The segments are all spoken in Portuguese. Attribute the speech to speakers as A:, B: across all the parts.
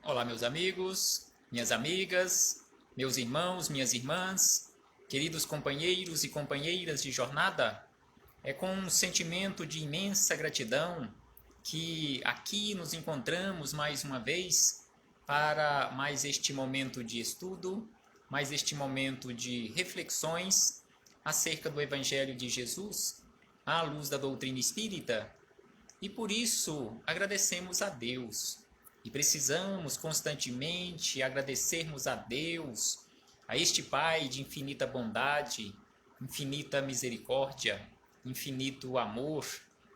A: Olá, meus amigos, minhas amigas, meus irmãos, minhas irmãs, queridos companheiros e companheiras de jornada. É com um sentimento de imensa gratidão que aqui nos encontramos mais uma vez para mais este momento de estudo, mais este momento de reflexões acerca do Evangelho de Jesus, à luz da doutrina espírita. E por isso agradecemos a Deus. E precisamos constantemente agradecermos a Deus, a este Pai de infinita bondade, infinita misericórdia, infinito amor,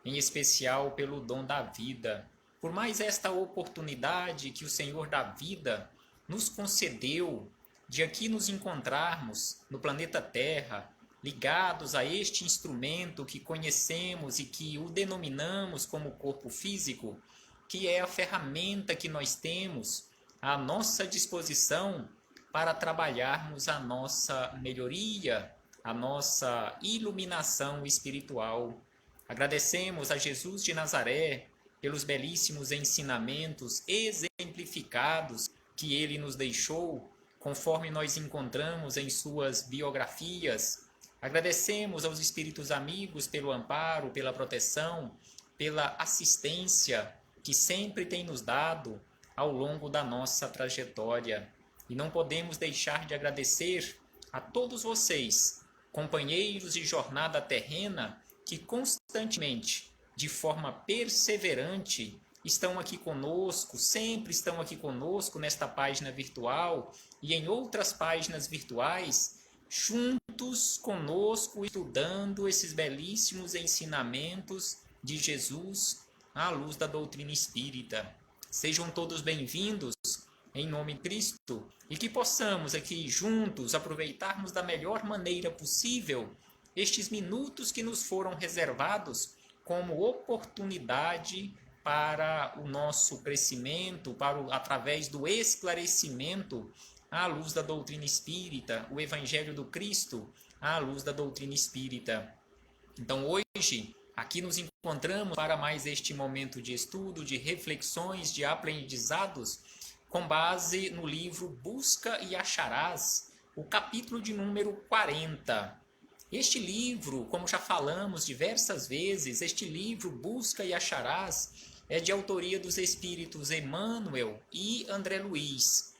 A: em especial pelo dom da vida. Por mais esta oportunidade que o Senhor da vida nos concedeu de aqui nos encontrarmos no planeta Terra, ligados a este instrumento que conhecemos e que o denominamos como corpo físico, que é a ferramenta que nós temos à nossa disposição para trabalharmos a nossa melhoria, a nossa iluminação espiritual. Agradecemos a Jesus de Nazaré pelos belíssimos ensinamentos exemplificados que ele nos deixou, conforme nós encontramos em suas biografias. Agradecemos aos espíritos amigos pelo amparo, pela proteção, pela assistência que sempre tem nos dado ao longo da nossa trajetória. E não podemos deixar de agradecer a todos vocês, companheiros de jornada terrena, que constantemente, de forma perseverante, estão aqui conosco, sempre estão aqui conosco nesta página virtual e em outras páginas virtuais, juntos conosco, estudando esses belíssimos ensinamentos de Jesus à luz da doutrina espírita. Sejam todos bem-vindos em nome de Cristo e que possamos aqui juntos aproveitarmos da melhor maneira possível estes minutos que nos foram reservados como oportunidade para o nosso crescimento, através do esclarecimento à luz da doutrina espírita, o Evangelho do Cristo à luz da doutrina espírita. Então hoje, aqui nos encontramos para mais este momento de estudo, de reflexões, de aprendizados, com base no livro Busca e Acharás, o capítulo de número 40. Este livro, como já falamos diversas vezes, este livro Busca e Acharás é de autoria dos espíritos Emmanuel e André Luiz,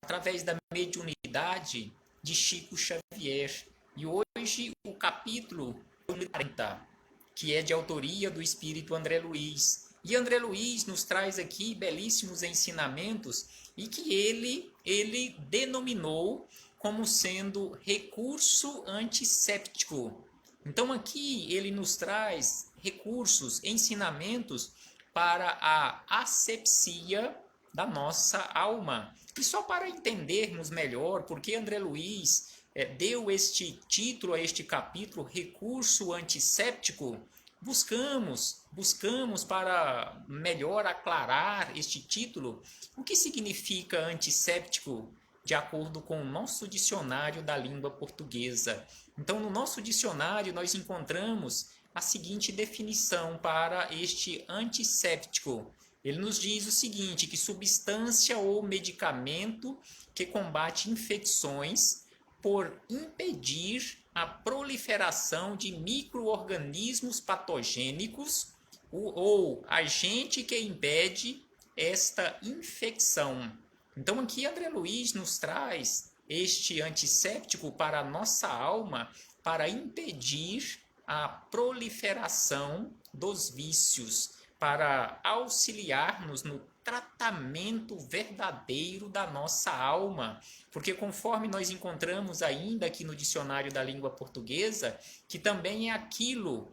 A: através da mediunidade de Chico Xavier. E hoje o capítulo 40, que é de autoria do espírito André Luiz. E André Luiz nos traz aqui belíssimos ensinamentos e que ele denominou como sendo recurso antisséptico. Então aqui ele nos traz recursos, ensinamentos para a asepsia da nossa alma. E só para entendermos melhor porque André Luiz deu este título a este capítulo, recurso antisséptico, buscamos para melhor aclarar este título, o que significa antisséptico, de acordo com o nosso dicionário da língua portuguesa. Então, no nosso dicionário, nós encontramos a seguinte definição para este antisséptico. Ele nos diz o seguinte, que substância ou medicamento que combate infecções por impedir a proliferação de micro-organismos patogênicos ou agente que impede esta infecção. Então aqui André Luiz nos traz este antisséptico para a nossa alma para impedir a proliferação dos vícios, para auxiliar-nos no tratamento verdadeiro da nossa alma, porque conforme nós encontramos ainda aqui no dicionário da língua portuguesa, que também é aquilo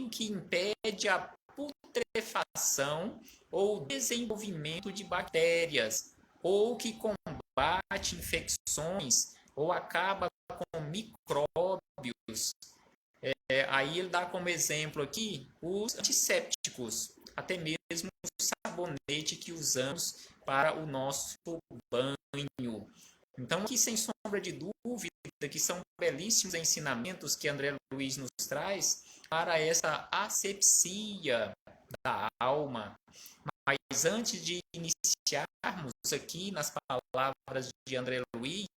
A: que impede a putrefação ou desenvolvimento de bactérias, ou que combate infecções, ou acaba com micróbios. Aí ele dá como exemplo aqui os antissépticos, até mesmo o sabonete que usamos para o nosso banho. Então, aqui, sem sombra de dúvida, que são belíssimos ensinamentos que André Luiz nos traz para essa asepsia da alma. Mas antes de iniciarmos aqui nas palavras de André Luiz,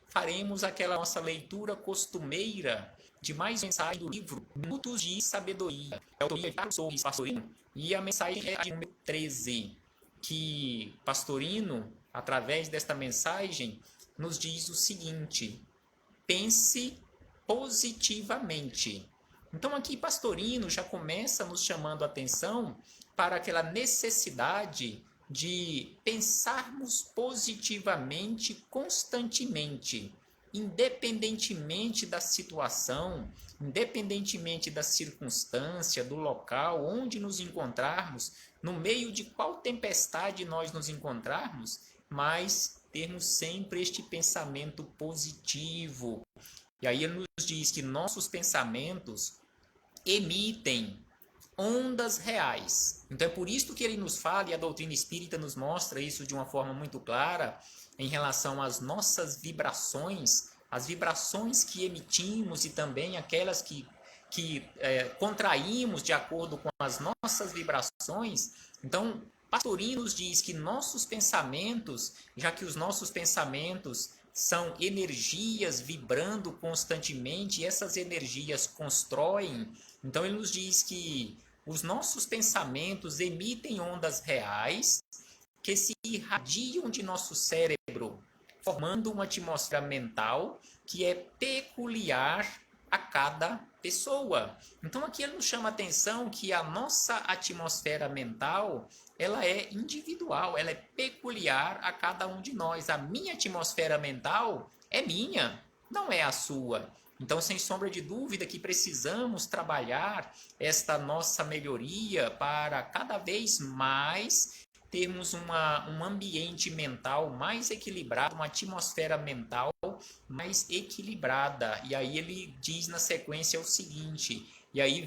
A: faremos aquela nossa leitura costumeira de mais uma mensagem do livro Minutos de Sabedoria, é autoria de Carlos Torres Pastorino, e a mensagem é a número 13, que Pastorino, através desta mensagem, nos diz o seguinte: pense positivamente. Então aqui Pastorino já começa nos chamando a atenção para aquela necessidade de pensarmos positivamente constantemente, independentemente da situação, independentemente da circunstância, do local onde nos encontrarmos, no meio de qual tempestade nós nos encontrarmos, mas termos sempre este pensamento positivo. E aí ele nos diz que nossos pensamentos emitem ondas reais. Então é por isso que ele nos fala, e a doutrina espírita nos mostra isso de uma forma muito clara, em relação às nossas vibrações, as vibrações que emitimos e também aquelas que contraímos de acordo com as nossas vibrações. Então, Pastorino nos diz que nossos pensamentos, já que os nossos pensamentos são energias vibrando constantemente, e essas energias constroem, então ele nos diz que os nossos pensamentos emitem ondas reais que se irradiam de nosso cérebro, formando uma atmosfera mental que é peculiar a cada pessoa. Então aqui ele nos chama a atenção que a nossa atmosfera mental, ela é individual, ela é peculiar a cada um de nós. A minha atmosfera mental é minha, não é a sua. Então, sem sombra de dúvida que precisamos trabalhar esta nossa melhoria para cada vez mais termos um ambiente mental mais equilibrado, uma atmosfera mental mais equilibrada. E aí ele diz na sequência o seguinte, e aí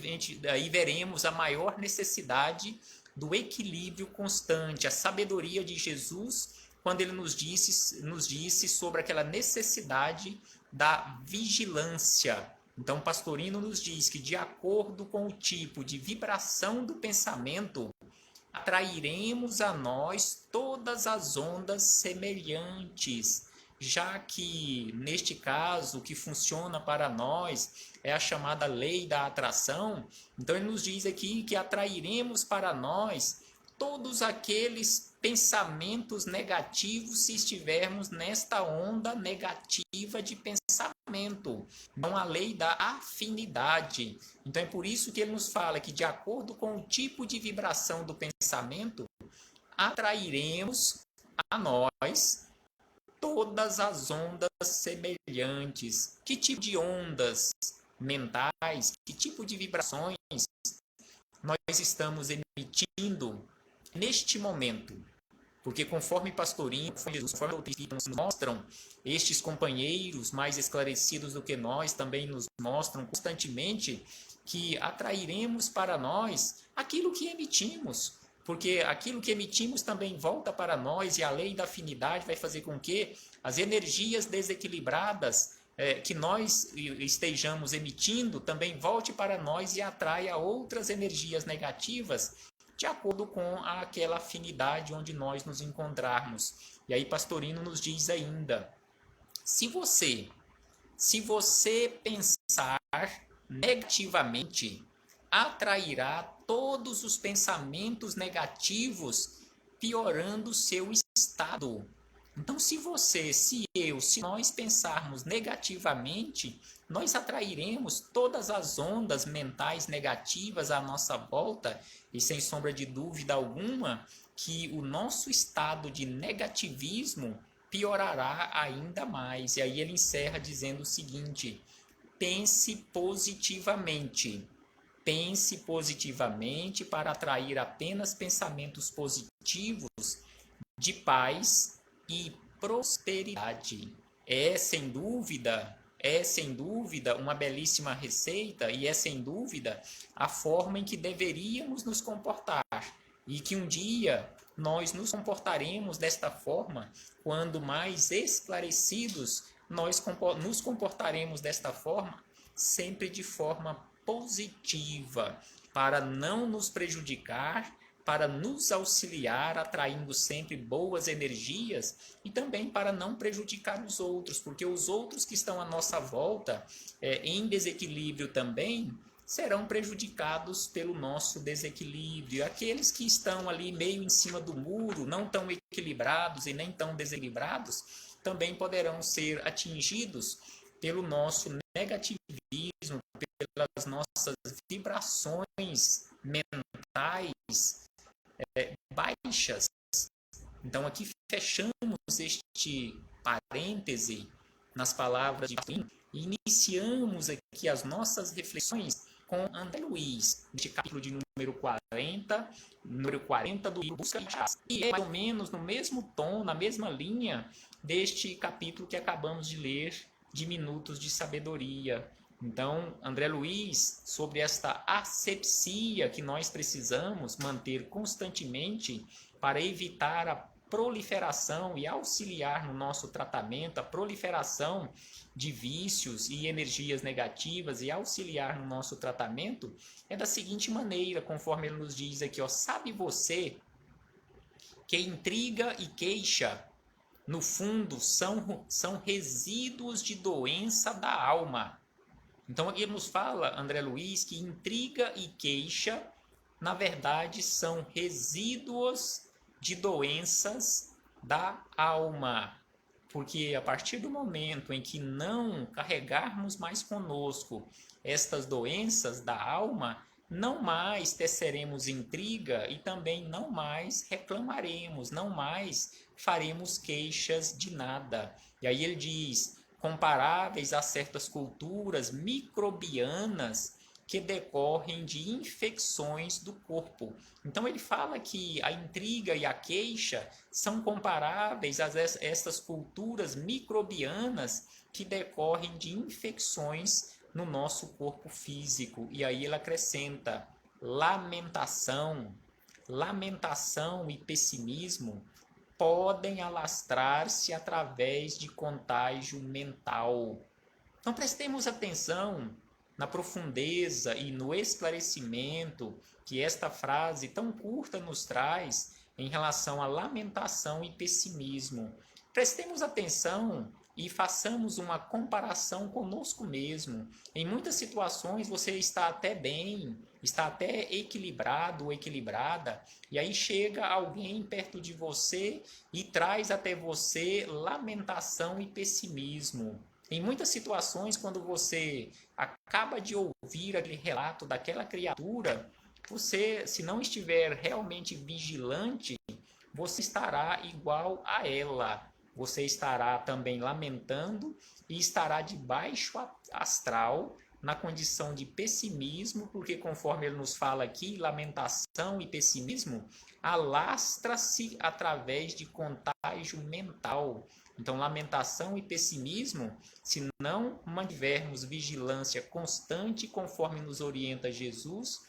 A: veremos a maior necessidade do equilíbrio constante, a sabedoria de Jesus, quando ele nos disse sobre aquela necessidade da vigilância. Então, Pastorino nos diz que, de acordo com o tipo de vibração do pensamento, atrairemos a nós todas as ondas semelhantes, já que, neste caso, o que funciona para nós é a chamada lei da atração. Então, ele nos diz aqui que atrairemos para nós todos aqueles pensamentos negativos se estivermos nesta onda negativa de pensamento. Então, a lei da afinidade. Então, é por isso que ele nos fala que, de acordo com o tipo de vibração do pensamento, atrairemos a nós todas as ondas semelhantes. Que tipo de ondas mentais, que tipo de vibrações nós estamos emitindo neste momento? Porque conforme Pastorino, conforme Jesus, conforme a doutrina espírita nos mostram, estes companheiros mais esclarecidos do que nós também nos mostram constantemente que atrairemos para nós aquilo que emitimos. Porque aquilo que emitimos também volta para nós, e a lei da afinidade vai fazer com que as energias desequilibradas que nós estejamos emitindo também volte para nós e atraia outras energias negativas de acordo com aquela afinidade onde nós nos encontrarmos. E aí Pastorino nos diz ainda, se você pensar negativamente, atrairá todos os pensamentos negativos, piorando o seu estado. Então, se nós pensarmos negativamente, nós atrairemos todas as ondas mentais negativas à nossa volta, e sem sombra de dúvida alguma, que o nosso estado de negativismo piorará ainda mais. E aí ele encerra dizendo o seguinte: pense positivamente. Pense positivamente para atrair apenas pensamentos positivos de paz e prosperidade. É sem dúvida uma belíssima receita, e é sem dúvida a forma em que deveríamos nos comportar, e que um dia nós nos comportaremos desta forma, quando mais esclarecidos nós nos comportaremos desta forma, sempre de forma positiva, para não nos prejudicar, para nos auxiliar, atraindo sempre boas energias e também para não prejudicar os outros, porque os outros que estão à nossa volta, em desequilíbrio também, serão prejudicados pelo nosso desequilíbrio. Aqueles que estão ali meio em cima do muro, não tão equilibrados e nem tão desequilibrados, também poderão ser atingidos pelo nosso negativismo, pelas nossas vibrações mentais baixas. Então aqui fechamos este parêntese nas palavras de Fim e iniciamos aqui as nossas reflexões com André Luiz, neste capítulo de número 40 do livro Busca de Chás. E é mais ou menos no mesmo tom, na mesma linha deste capítulo que acabamos de ler, de Minutos de Sabedoria. Então, André Luiz, sobre esta asepsia que nós precisamos manter constantemente para evitar a proliferação e auxiliar no nosso tratamento, a proliferação de vícios e energias negativas e auxiliar no nosso tratamento, é da seguinte maneira, conforme ele nos diz aqui, ó, sabe você que intriga e queixa, no fundo, são resíduos de doença da alma. Então aqui nos fala, André Luiz, que intriga e queixa, na verdade, são resíduos de doenças da alma. Porque a partir do momento em que não carregarmos mais conosco estas doenças da alma, não mais teceremos intriga e também não mais reclamaremos, não mais faremos queixas de nada. E aí ele diz, comparáveis a certas culturas microbianas que decorrem de infecções do corpo. Então ele fala que a intriga e a queixa são comparáveis a estas culturas microbianas que decorrem de infecções no nosso corpo físico. E aí ele acrescenta lamentação e pessimismo podem alastrar-se através de contágio mental. Então prestemos atenção na profundeza e no esclarecimento que esta frase tão curta nos traz em relação à lamentação e pessimismo. Prestemos atenção e façamos uma comparação conosco mesmo. Em muitas situações você está até bem, está até equilibrado ou equilibrada, e aí chega alguém perto de você e traz até você lamentação e pessimismo. Em muitas situações, quando você acaba de ouvir aquele relato daquela criatura, você, se não estiver realmente vigilante, você estará igual a ela. Você estará também lamentando e estará de baixo astral, na condição de pessimismo, porque conforme ele nos fala aqui, lamentação e pessimismo alastra-se através de contágio mental. Então, lamentação e pessimismo, se não mantivermos vigilância constante, conforme nos orienta Jesus,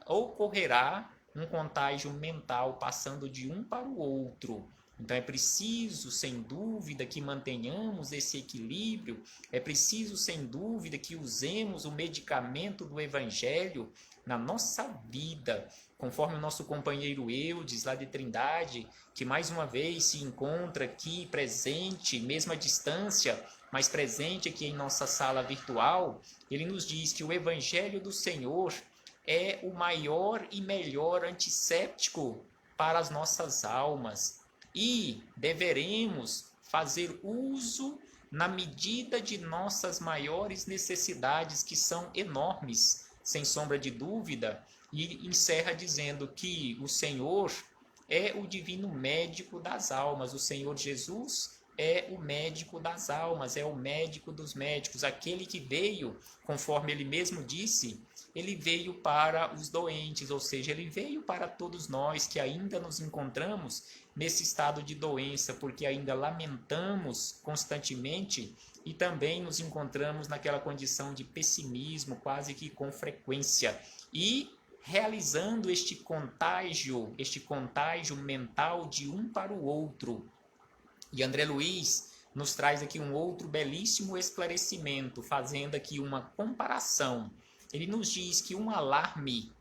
A: ocorrerá um contágio mental passando de um para o outro. Então é preciso, sem dúvida, que mantenhamos esse equilíbrio, é preciso, sem dúvida, que usemos o medicamento do Evangelho na nossa vida, conforme o nosso companheiro Eudes, lá de Trindade, que mais uma vez se encontra aqui presente, mesmo à distância, mas presente aqui em nossa sala virtual, ele nos diz que o Evangelho do Senhor é o maior e melhor antisséptico para as nossas almas. E deveremos fazer uso na medida de nossas maiores necessidades, que são enormes, sem sombra de dúvida, e encerra dizendo que o Senhor é o divino médico das almas, o Senhor Jesus é o médico das almas, é o médico dos médicos, aquele que veio, conforme ele mesmo disse, ele veio para os doentes, ou seja, ele veio para todos nós que ainda nos encontramos nesse estado de doença, porque ainda lamentamos constantemente e também nos encontramos naquela condição de pessimismo quase que com frequência. E realizando este contágio mental de um para o outro. E André Luiz nos traz aqui um outro belíssimo esclarecimento, fazendo aqui uma comparação. Ele nos diz que um alarme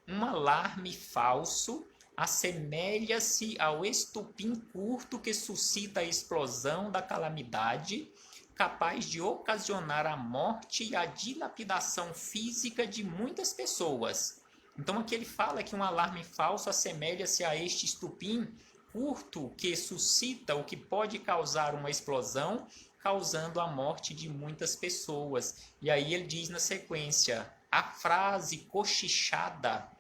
A: um alarme falso assemelha-se ao estupim curto que suscita a explosão da calamidade, capaz de ocasionar a morte e a dilapidação física de muitas pessoas. Então aqui ele fala que um alarme falso assemelha-se a este estupim curto que suscita o que pode causar uma explosão, causando a morte de muitas pessoas. E aí ele diz na sequência, a frase cochichada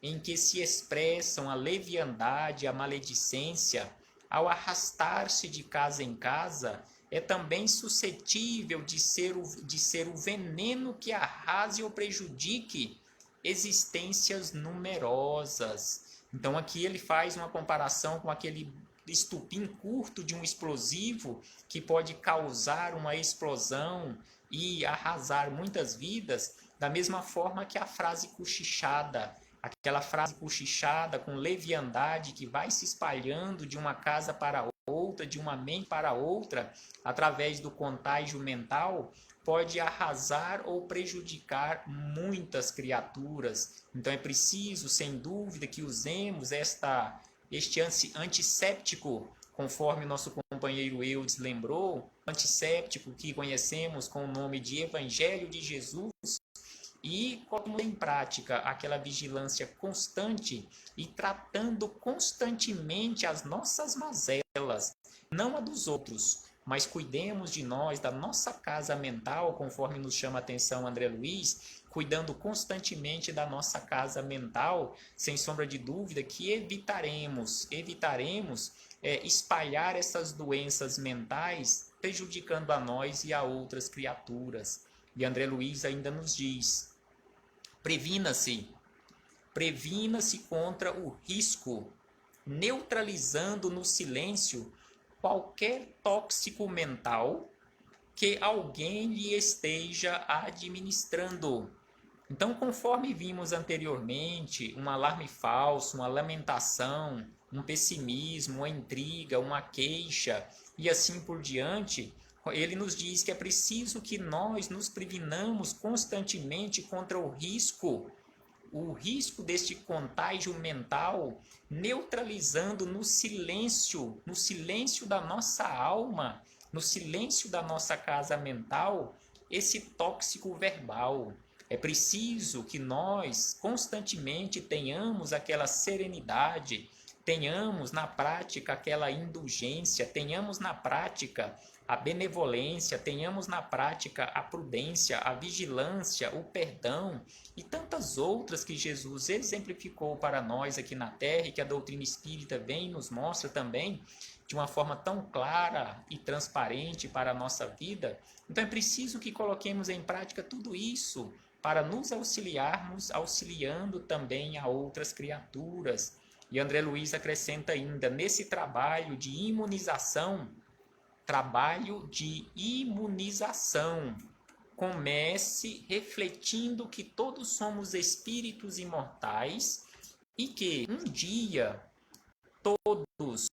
A: em que se expressam a leviandade, a maledicência, ao arrastar-se de casa em casa, é também suscetível de ser o veneno que arrase ou prejudique existências numerosas. Então aqui ele faz uma comparação com aquele estupim curto de um explosivo que pode causar uma explosão e arrasar muitas vidas, da mesma forma que a frase cochichada, aquela frase cochichada com leviandade que vai se espalhando de uma casa para outra, de uma mente para outra, através do contágio mental, pode arrasar ou prejudicar muitas criaturas. Então é preciso, sem dúvida, que usemos este antisséptico, conforme nosso companheiro Eudes lembrou, antisséptico que conhecemos com o nome de Evangelho de Jesus, e colocamos em prática aquela vigilância constante e tratando constantemente as nossas mazelas, não a dos outros, mas cuidemos de nós, da nossa casa mental, conforme nos chama a atenção André Luiz, cuidando constantemente da nossa casa mental, sem sombra de dúvida que evitaremos espalhar essas doenças mentais, prejudicando a nós e a outras criaturas. E André Luiz ainda nos diz, previna-se contra o risco, neutralizando no silêncio qualquer tóxico mental que alguém lhe esteja administrando. Então, conforme vimos anteriormente, um alarme falso, uma lamentação, um pessimismo, uma intriga, uma queixa e assim por diante, ele nos diz que é preciso que nós nos previnamos constantemente contra o risco deste contágio mental, neutralizando no silêncio da nossa alma, no silêncio da nossa casa mental, esse tóxico verbal. É preciso que nós constantemente tenhamos aquela serenidade, tenhamos na prática aquela indulgência, tenhamos na prática a benevolência, tenhamos na prática a prudência, a vigilância, o perdão e tantas outras que Jesus exemplificou para nós aqui na Terra e que a doutrina espírita vem e nos mostra também de uma forma tão clara e transparente para a nossa vida. Então é preciso que coloquemos em prática tudo isso para nos auxiliarmos, auxiliando também a outras criaturas. E André Luiz acrescenta ainda, nesse trabalho de imunização, comece refletindo que todos somos espíritos imortais e que um dia todos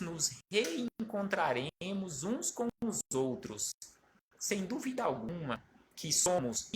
A: nos reencontraremos uns com os outros. Sem dúvida alguma que somos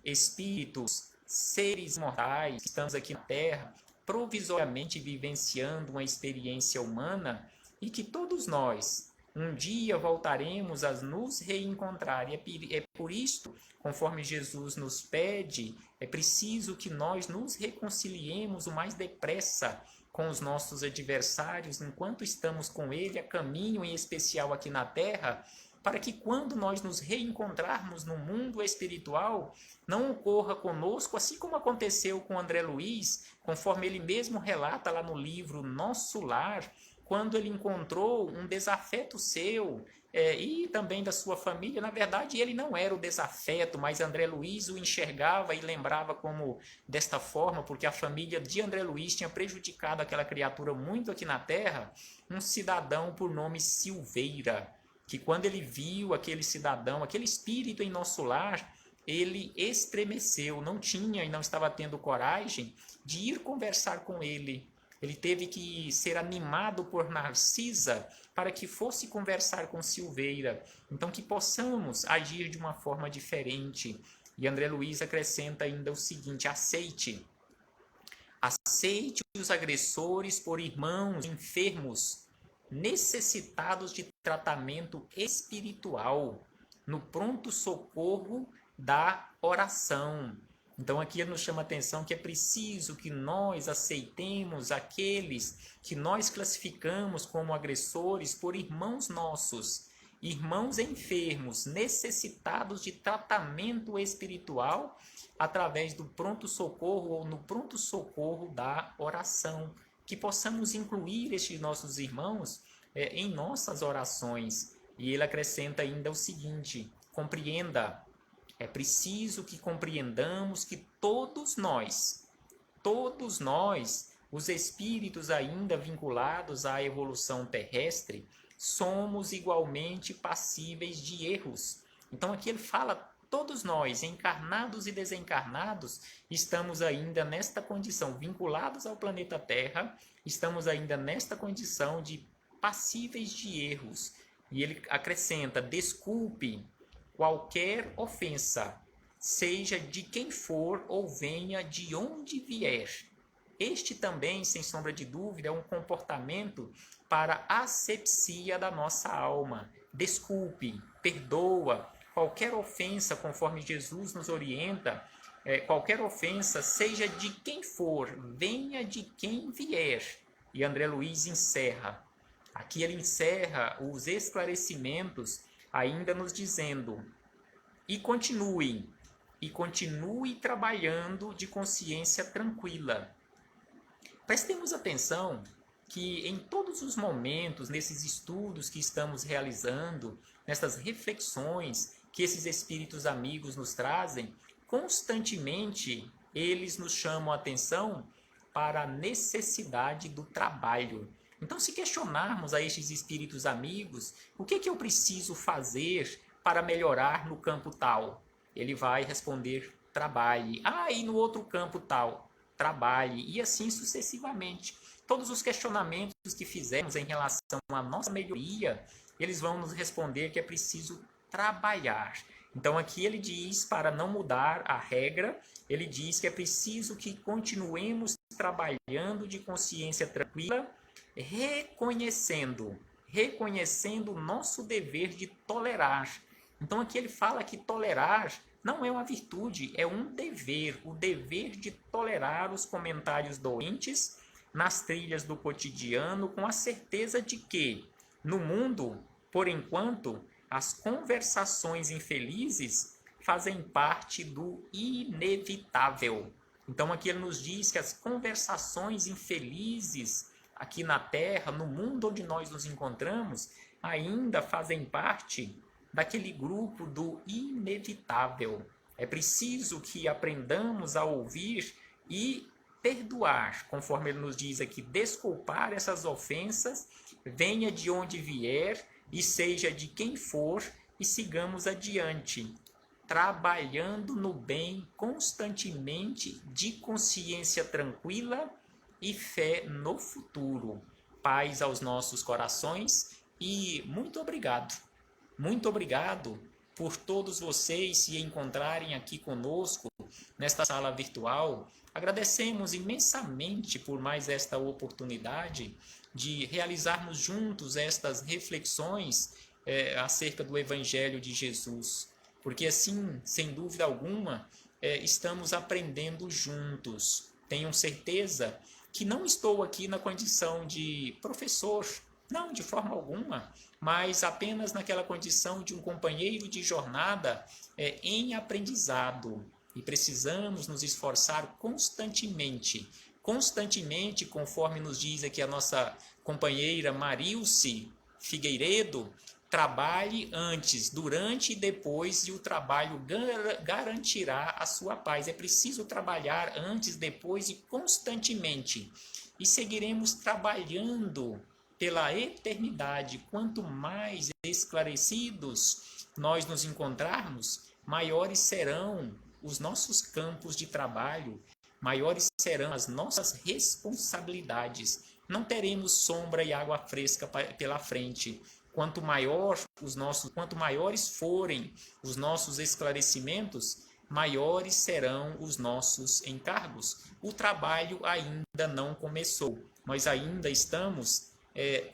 A: espíritos, seres imortais, que estamos aqui na Terra, provisoriamente vivenciando uma experiência humana e que todos nós um dia voltaremos a nos reencontrar. E é por isto, conforme Jesus nos pede, é preciso que nós nos reconciliemos o mais depressa com os nossos adversários, enquanto estamos com ele a caminho, em especial aqui na Terra, para que quando nós nos reencontrarmos no mundo espiritual, não ocorra conosco, assim como aconteceu com André Luiz, conforme ele mesmo relata lá no livro Nosso Lar, quando ele encontrou um desafeto seu e também da sua família. Na verdade, ele não era o desafeto, mas André Luiz o enxergava e lembrava como desta forma, porque a família de André Luiz tinha prejudicado aquela criatura muito aqui na Terra, um cidadão por nome Silveira, que quando ele viu aquele cidadão, aquele espírito em Nosso Lar, ele estremeceu, não tinha e não estava tendo coragem de ir conversar com ele. ele teve que ser animado por Narcisa para que fosse conversar com Silveira. Então, que possamos agir de uma forma diferente. E André Luiz acrescenta ainda o seguinte: aceite os agressores por irmãos enfermos, necessitados de tratamento espiritual, no pronto socorro da oração. Então aqui ele nos chama a atenção que é preciso que nós aceitemos aqueles que nós classificamos como agressores por irmãos nossos, irmãos enfermos, necessitados de tratamento espiritual através do pronto-socorro ou no pronto-socorro da oração. Que possamos incluir estes nossos irmãos em nossas orações. E ele acrescenta ainda o seguinte: compreenda. É preciso que compreendamos que todos nós, os espíritos ainda vinculados à evolução terrestre, somos igualmente passíveis de erros. Então aqui ele fala, todos nós, encarnados e desencarnados, estamos ainda nesta condição, vinculados ao planeta Terra, estamos ainda nesta condição de passíveis de erros. E ele acrescenta: desculpe qualquer ofensa, seja de quem for ou venha de onde vier. Este também, sem sombra de dúvida, é um comportamento para a asepsia da nossa alma. Desculpe, perdoa qualquer ofensa, conforme Jesus nos orienta, qualquer ofensa, seja de quem for, venha de quem vier. E André Luiz encerra. Aqui ele encerra os esclarecimentos ainda nos dizendo: e continue trabalhando de consciência tranquila. Prestemos atenção que em todos os momentos, nesses estudos que estamos realizando, nessas reflexões que esses espíritos amigos nos trazem, constantemente eles nos chamam a atenção para a necessidade do trabalho. Então, se questionarmos a estes espíritos amigos, o que eu preciso fazer para melhorar no campo tal? Ele vai responder: trabalhe. E no outro campo tal? Trabalhe. E assim sucessivamente. Todos os questionamentos que fizemos em relação à nossa melhoria, eles vão nos responder que é preciso trabalhar. Então aqui ele diz, para não mudar a regra, ele diz que é preciso que continuemos trabalhando de consciência tranquila, reconhecendo o nosso dever de tolerar. Então aqui ele fala que tolerar não é uma virtude, é um dever, o dever de tolerar os comentários doentes nas trilhas do cotidiano, com a certeza de que, no mundo, por enquanto, as conversações infelizes fazem parte do inevitável. Então aqui ele nos diz que as conversações infelizes aqui na Terra, no mundo onde nós nos encontramos, ainda fazem parte daquele grupo do inevitável. É preciso que aprendamos a ouvir e perdoar, conforme ele nos diz aqui, desculpar essas ofensas, venha de onde vier e seja de quem for, e sigamos adiante, trabalhando no bem constantemente, de consciência tranquila e fé no futuro. Paz aos nossos corações e muito obrigado. Muito obrigado por todos vocês se encontrarem aqui conosco nesta sala virtual. Agradecemos imensamente por mais esta oportunidade de realizarmos juntos estas reflexões acerca do Evangelho de Jesus. Porque assim, sem dúvida alguma, estamos aprendendo juntos. Tenham certeza que não estou aqui na condição de professor, não, de forma alguma, mas apenas naquela condição de um companheiro de jornada em aprendizado. E precisamos nos esforçar constantemente, conforme nos diz aqui a nossa companheira Marilce Figueiredo, trabalhe antes, durante e depois, e o trabalho garantirá a sua paz. É preciso trabalhar antes, depois e constantemente. E seguiremos trabalhando pela eternidade. Quanto mais esclarecidos nós nos encontrarmos, maiores serão os nossos campos de trabalho, maiores serão as nossas responsabilidades. Não teremos sombra e água fresca pela frente. Quanto maiores forem os nossos esclarecimentos, maiores serão os nossos encargos. O trabalho ainda não começou. Nós ainda estamos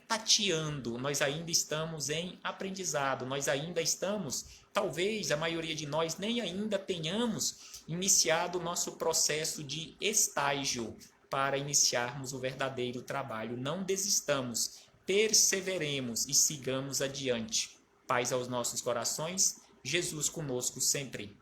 A: tateando, nós ainda estamos em aprendizado, nós ainda estamos, talvez a maioria de nós nem ainda tenhamos iniciado o nosso processo de estágio para iniciarmos o verdadeiro trabalho. Não desistamos, perseveremos e sigamos adiante. Paz aos nossos corações, Jesus conosco sempre.